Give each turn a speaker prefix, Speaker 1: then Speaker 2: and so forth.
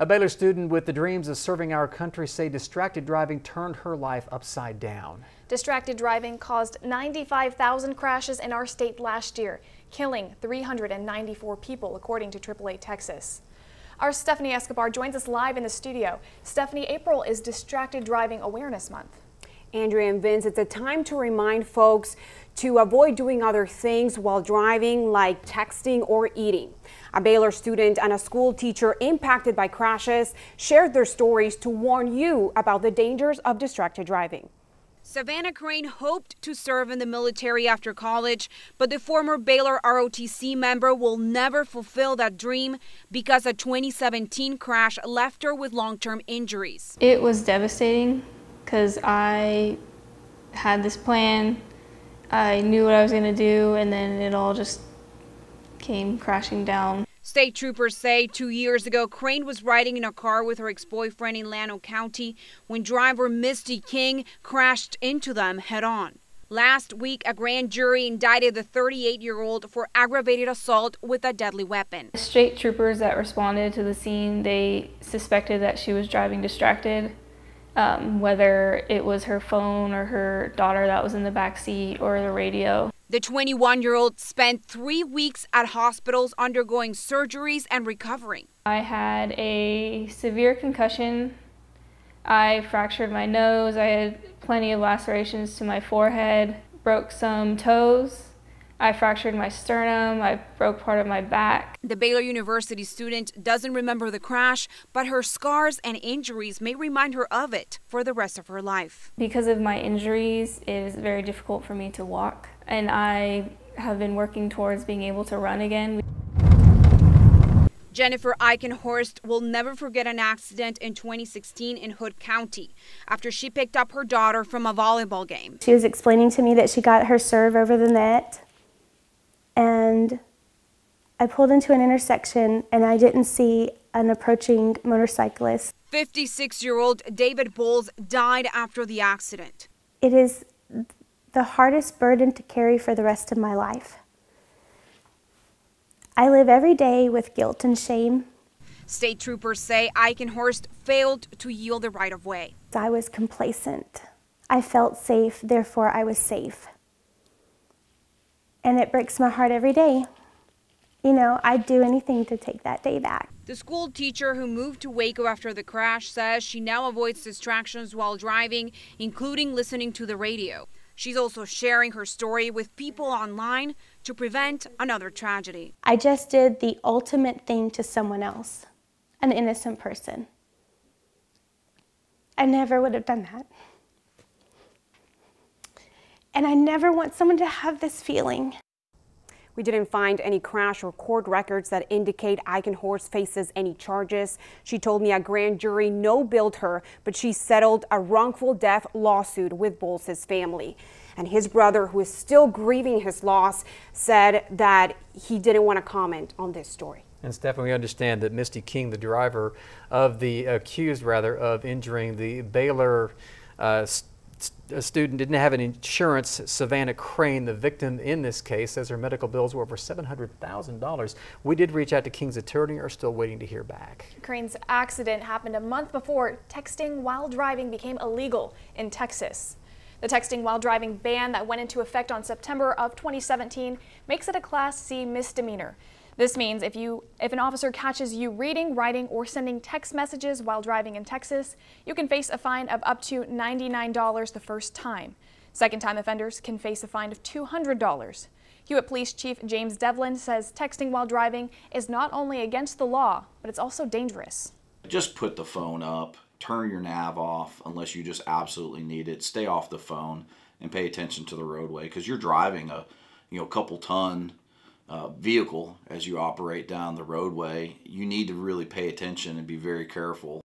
Speaker 1: A Baylor student with the dreams of serving our country say distracted driving turned her life upside down.
Speaker 2: Distracted driving caused 95,000 crashes in our state last year, killing 394 people, according to AAA Texas. Our Stephanie Escobar joins us live in the studio. Stephanie, April is Distracted Driving Awareness Month.
Speaker 3: Andrea and Vince, it's a time to remind folks to avoid doing other things while driving, like texting or eating. A Baylor student and a school teacher impacted by crashes shared their stories to warn you about the dangers of distracted driving.
Speaker 4: Savannah Crane hoped to serve in the military after college, but the former Baylor ROTC member will never fulfill that dream because a 2017 crash left her with long-term injuries.
Speaker 5: It was devastating because I had this plan, I knew what I was going to do, and then it all just came crashing down.
Speaker 4: State troopers say 2 years ago, Crane was riding in a car with her ex-boyfriend in Llano County when driver Misty King crashed into them head-on. Last week, a grand jury indicted the 38-year-old for aggravated assault with a deadly weapon.
Speaker 5: State troopers that responded to the scene, they suspected that she was driving distracted, whether it was her phone or her daughter that was in the back seat or the radio.
Speaker 4: The 21-year-old spent 3 weeks at hospitals undergoing surgeries and recovering.
Speaker 5: I had a severe concussion. I fractured my nose. I had plenty of lacerations to my forehead, broke some toes. I fractured my sternum. I broke part of my back.
Speaker 4: The Baylor University student doesn't remember the crash, but her scars and injuries may remind her of it for the rest of her life.
Speaker 5: Because of my injuries, it is very difficult for me to walk, and I have been working towards being able to run again.
Speaker 4: Jennifer Eichenhorst will never forget an accident in 2016 in Hood County after she picked up her daughter from a volleyball game.
Speaker 6: She was explaining to me that she got her serve over the net, and I pulled into an intersection and I didn't see an approaching motorcyclist.
Speaker 4: 56-year-old David Bowles died after the accident.
Speaker 6: It is the hardest burden to carry for the rest of my life. I live every day with guilt and shame.
Speaker 4: State troopers say Eichenhorst failed to yield the right-of-way.
Speaker 6: I was complacent. I felt safe, therefore I was safe. And it breaks my heart every day. You know, I'd do anything to take that day back.
Speaker 4: The school teacher who moved to Waco after the crash says she now avoids distractions while driving, including listening to the radio. She's also sharing her story with people online to prevent another tragedy.
Speaker 6: I just did the ultimate thing to someone else, an innocent person. I never would have done that. And I never want someone to have this feeling.
Speaker 3: We didn't find any crash or court records that indicate Eichenhorst faces any charges. She told me a grand jury no-billed her, but she settled a wrongful death lawsuit with Bowles' family. And his brother, who is still grieving his loss, said that he didn't want to comment on this story.
Speaker 1: And Stephanie, we understand that Misty King, the driver of the accused, rather, of injuring the Baylor student, didn't have an insurance. Savannah Crane, the victim in this case, says her medical bills were over $700,000. We did reach out to King's attorney, are still waiting to hear back.
Speaker 2: Crane's accident happened a month before texting while driving became illegal in Texas. The texting while driving ban that went into effect on September of 2017 makes it a Class C misdemeanor. This means if an officer catches you reading, writing, or sending text messages while driving in Texas, you can face a fine of up to $99 the first time. Second-time offenders can face a fine of $200. Hewitt Police Chief James Devlin says texting while driving is not only against the law, but it's also dangerous.
Speaker 7: Just put the phone up, turn your nav off unless you just absolutely need it. Stay off the phone and pay attention to the roadway because you're driving a couple ton vehicle as you operate down the roadway. You need to really pay attention and be very careful.